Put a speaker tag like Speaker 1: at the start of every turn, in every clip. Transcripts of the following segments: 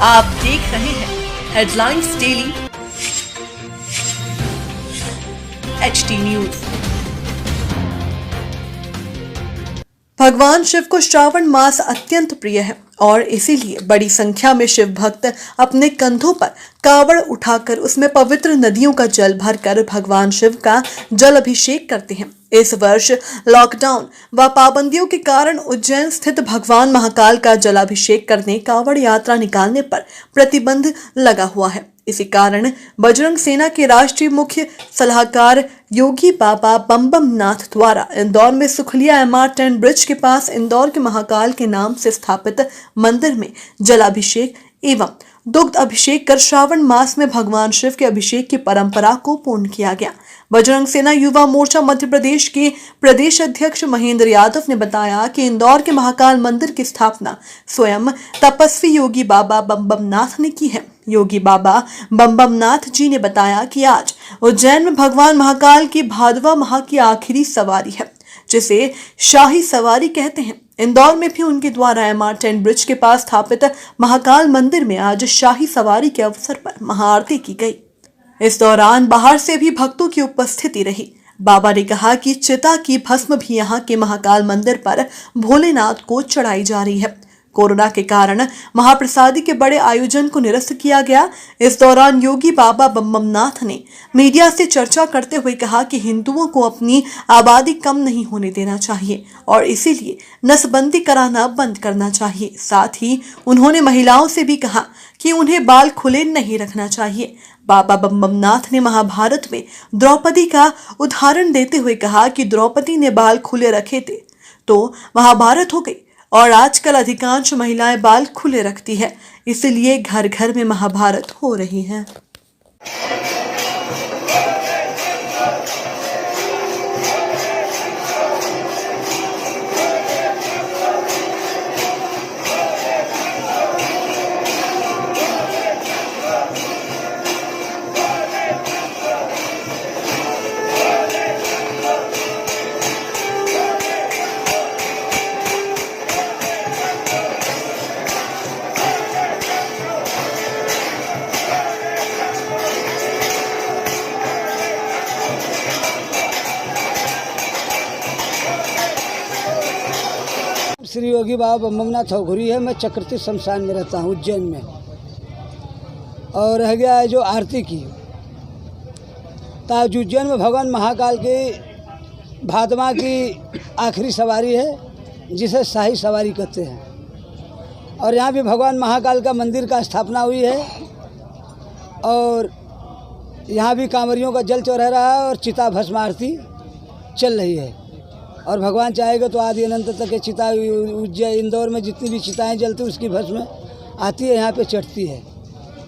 Speaker 1: आप देख रहे हैं हेडलाइंस डेली HD न्यूज। भगवान शिव को श्रावण मास अत्यंत प्रिय है और इसीलिए बड़ी संख्या में शिव भक्त अपने कंधों पर कावड़ उठाकर उसमें पवित्र नदियों का जल भरकर भगवान शिव का जल अभिषेक करते हैं। इस वर्ष लॉकडाउन व पाबंदियों के कारण उज्जैन स्थित भगवान महाकाल का जलाभिषेक करने कावड़ यात्रा निकालने पर प्रतिबंध लगा हुआ है। इसी कारण बजरंग सेना के राष्ट्रीय मुख्य सलाहकार योगी बाबा बम बम नाथ द्वारा इंदौर में सुखलिया MR10 ब्रिज के पास इंदौर के महाकाल के नाम से स्थापित मंदिर में जलाभिषेक एवं दुग्ध अभिषेक कर श्रावण मास में भगवान शिव के अभिषेक की परंपरा को पूर्ण किया गया। बजरंग सेना युवा मोर्चा मध्य प्रदेश के प्रदेश अध्यक्ष महेंद्र यादव ने बताया कि इंदौर के महाकाल मंदिर की स्थापना स्वयं तपस्वी योगी बाबा बम बम नाथ ने की है। योगी बाबा बम बम नाथ जी ने बताया कि आज उज्जैन में भगवान महाकाल की भादवा माह की आखिरी सवारी है, जिसे शाही सवारी कहते हैं। इंदौर में भी उनके द्वारा MR10 ब्रिज के पास स्थापित महाकाल मंदिर में आज शाही सवारी के अवसर पर महाआरती की गई। इस दौरान बाहर से भी भक्तों की उपस्थिति रही। बाबा ने कहा कि चिता की भस्म भी यहाँ के महाकाल मंदिर पर भोलेनाथ को चढ़ाई जा रही है। कोरोना के कारण महाप्रसादी के बड़े आयोजन को निरस्त किया गया। इस दौरान योगी बाबा बम बम नाथ ने मीडिया से चर्चा करते हुए कहा कि हिंदुओं को अपनी आबादी कम नहीं होने देना चाहिए और इसीलिए नसबंदी कराना बंद करना चाहिए। साथ ही उन्होंने महिलाओं से भी कहा कि उन्हें बाल खुले नहीं रखना चाहिए। बाबा बम बम नाथ ने महाभारत में द्रौपदी का उदाहरण देते हुए कहा कि द्रौपदी ने बाल खुले रखे थे तो महाभारत हो गई और आजकल अधिकांश महिलाएं बाल खुले रखती है, इसलिए घर घर में महाभारत हो रही है।
Speaker 2: श्री योगी बाबा बम बम नाथ चौघरी है। मैं चक्रती शमशान में रहता हूँ उज्जैन में। और रह गया है जो आरती की, ताज उज्जैन में भगवान महाकाल की भादमा की आखिरी सवारी है, जिसे शाही सवारी कहते हैं। और यहाँ भी भगवान महाकाल का मंदिर का स्थापना हुई है और यहाँ भी कांवरियों का जल चढ़ा रहा है और चिता भस्म आरती चल रही है। और भगवान चाहेगा तो आदि अनंत तक के चिता उज्जैन इंदौर में जितनी भी चिताएं जलती उसकी भस्म आती है, यहाँ पे चढ़ती है।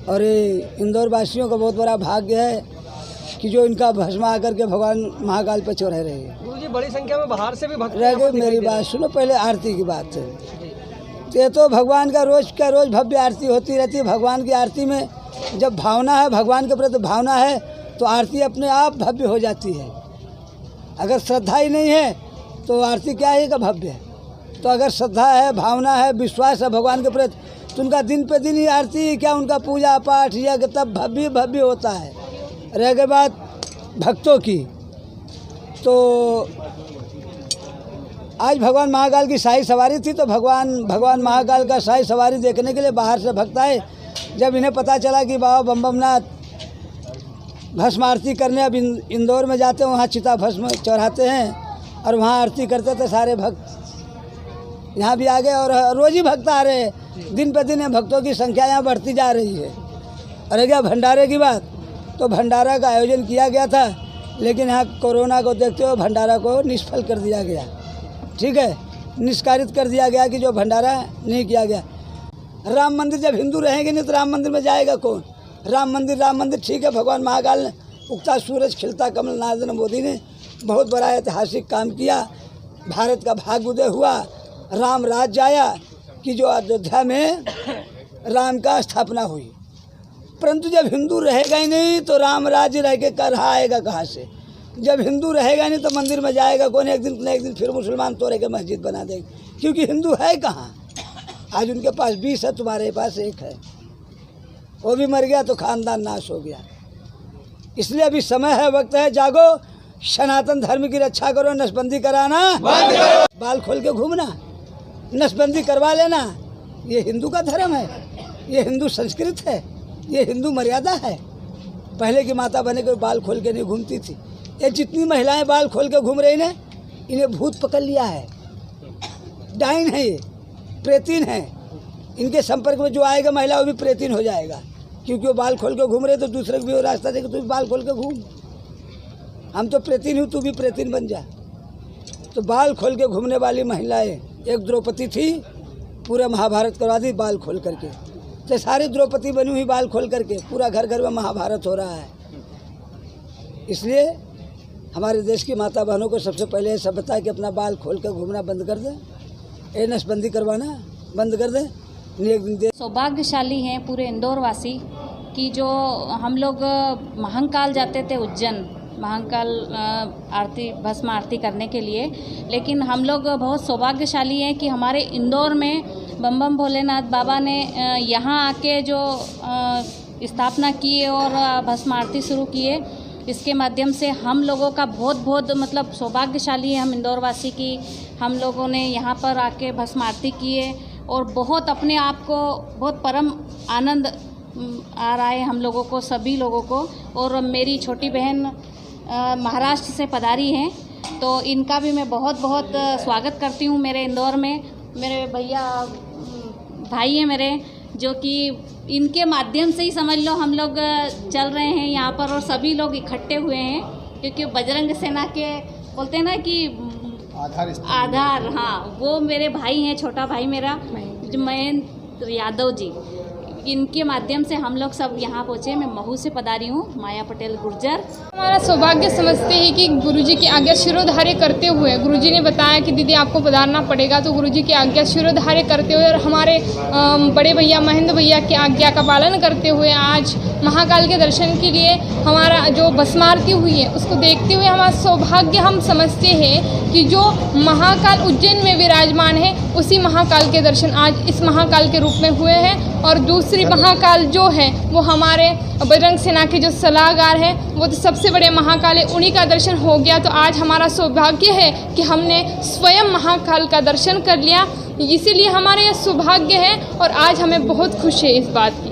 Speaker 2: और ये इंदौर वासियों का बहुत बड़ा भाग्य है कि जो इनका भस्म आकर के भगवान महाकाल पे चढ़े रहे हैं।
Speaker 3: गुरुजी बड़ी संख्या में बाहर से भी भक्त
Speaker 2: रह गए। मेरी बात सुनो, पहले आरती की बात है। ये तो भगवान का रोज भव्य आरती होती रहती है। भगवान की आरती में जब भावना है, भगवान के प्रति भावना है, तो आरती अपने आप भव्य हो जाती है। अगर श्रद्धा ही नहीं है तो आरती क्या है का भव्य है। तो अगर श्रद्धा है, भावना है, विश्वास है भगवान के प्रति, तो उनका दिन पे दिन ही आरती क्या, उनका पूजा पाठ यज्ञ तब भव्य भव्य होता है। रह गई बात भक्तों की, तो आज भगवान महाकाल की शाही सवारी थी, तो भगवान महाकाल का शाही सवारी देखने के लिए बाहर से भक्त आए। जब इन्हें पता चला कि बाबा बम बम नाथ भस्म आरती करने अब इंदौर में जाते हैं, वहाँ चिता भस्म चढ़ाते हैं और वहाँ आरती करते थे, सारे भक्त यहाँ भी आ गए और रोज ही भक्त आ रहे हैं। दिन पे दिन भक्तों की संख्या यहाँ बढ़ती जा रही है। और क्या भंडारे की बात, तो भंडारा का आयोजन किया गया था, लेकिन यहाँ कोरोना को देखते हुए भंडारा को निष्फल कर दिया गया। ठीक है, निष्कासित कर दिया गया कि जो भंडारा नहीं किया गया। राम मंदिर जब हिंदू रहेंगे नहीं तो राम मंदिर में जाएगा कौन। राम मंदिर ठीक है। भगवान महाकाल ने उगता सूरज खिलता कमल नरेंद्र मोदी ने बहुत बड़ा ऐतिहासिक काम किया। भारत का भाग्योदय हुआ, राम राज्य आया कि जो अयोध्या में राम का स्थापना हुई। परंतु जब हिंदू रहेगा ही नहीं तो राम राज्य रह के कर आएगा कहाँ से। जब हिंदू रहेगा नहीं तो मंदिर में जाएगा कौन। एक दिन फिर मुसलमान तोड़े के मस्जिद बना देगा, क्योंकि हिंदू है कहाँ। आज उनके पास 20 है, तुम्हारे पास 1 है। वो भी मर गया तो खानदान नाश हो गया। इसलिए अभी समय है, वक्त है, जागो, सनातन धर्म की रक्षा करो, नसबंदी कराना बंद करो, बाल खोल के घूमना, नसबंदी करवा लेना। ये हिंदू का धर्म है, ये हिंदू संस्कृत है, ये हिंदू मर्यादा है। पहले की माता बने कोई बाल खोल के नहीं घूमती थी। ये जितनी महिलाएं बाल खोल के घूम रही ने, इन्हें भूत पकड़ लिया है, डाइन है, ये प्रेतीन है। इनके संपर्क में जो आएगा महिला वो भी प्रेतीन हो जाएगा, क्योंकि वो बाल खोल के घूम रहे तो दूसरे को भी वो रास्ता देगा, तू भी बाल खोल के घूम, हम तो प्रेतीन हूँ, तू भी प्रेतीन बन जा। तो बाल खोल के घूमने वाली महिलाएं, एक द्रौपदी थी, पूरा महाभारत करवा दी बाल खोल करके। तो सारी द्रौपदी बनी हुई बाल खोल करके, पूरा घर घर में महाभारत हो रहा है। इसलिए हमारे देश की माता बहनों को सबसे पहले ये सब बताया कि अपना बाल खोल कर घूमना बंद कर दें, ये नसबंदी करवाना बंद कर दें।
Speaker 4: सौभाग्यशाली हैं पूरे इंदौर वासी कि जो हम लोग महाकाल जाते थे उज्जैन, महाकाल आरती, भस्म आरती करने के लिए, लेकिन हम लोग बहुत सौभाग्यशाली हैं कि हमारे इंदौर में बम बम भोलेनाथ बाबा ने यहाँ आके जो स्थापना की और भस्म आरती शुरू किए, इसके माध्यम से हम लोगों का बहुत बहुत मतलब सौभाग्यशाली है हम इंदौर वासी की। हम लोगों ने यहाँ पर आके भस्म आरती की है और बहुत अपने आप को बहुत परम आनंद आ रहा है हम लोगों को, सभी लोगों को। और मेरी छोटी बहन महाराष्ट्र से पधारी हैं, तो इनका भी मैं बहुत बहुत स्वागत करती हूँ मेरे इंदौर में। मेरे भैया भाई हैं मेरे, जो कि इनके माध्यम से ही समझ लो हम लोग चल रहे हैं यहाँ पर, और सभी लोग इकट्ठे हुए हैं, क्योंकि बजरंग सेना के बोलते हैं ना कि आधार, हाँ, वो मेरे भाई हैं, छोटा भाई मेरा जो मयंक यादव जी, इनके माध्यम से हम लोग सब यहाँ पहुँचे। मैं महू से पधारी हूँ, माया पटेल गुर्जर।
Speaker 5: हमारा सौभाग्य समझते हैं कि गुरुजी की आज्ञा शिरोधार्य करते हुए, गुरुजी ने बताया कि दीदी आपको पधारना पड़ेगा, तो गुरुजी की आज्ञा शिरोधार्य करते हुए और हमारे बड़े भैया महेंद्र भैया की आज्ञा का पालन करते हुए आज महाकाल के दर्शन के लिए हमारा जो भस्म आरती हुई है उसको देखते हुए हमारा सौभाग्य हम समझते हैं कि जो महाकाल उज्जैन में विराजमान है उसी महाकाल के दर्शन आज इस महाकाल के रूप में हुए हैं। और दूसरी महाकाल जो है वो हमारे बजरंग सेना के जो सलाहकार हैं, वो तो सबसे बड़े महाकाल है, उन्हीं का दर्शन हो गया। तो आज हमारा सौभाग्य है कि हमने स्वयं महाकाल का दर्शन कर लिया, इसीलिए हमारा यह सौभाग्य है और आज हमें बहुत खुशी है इस बात की।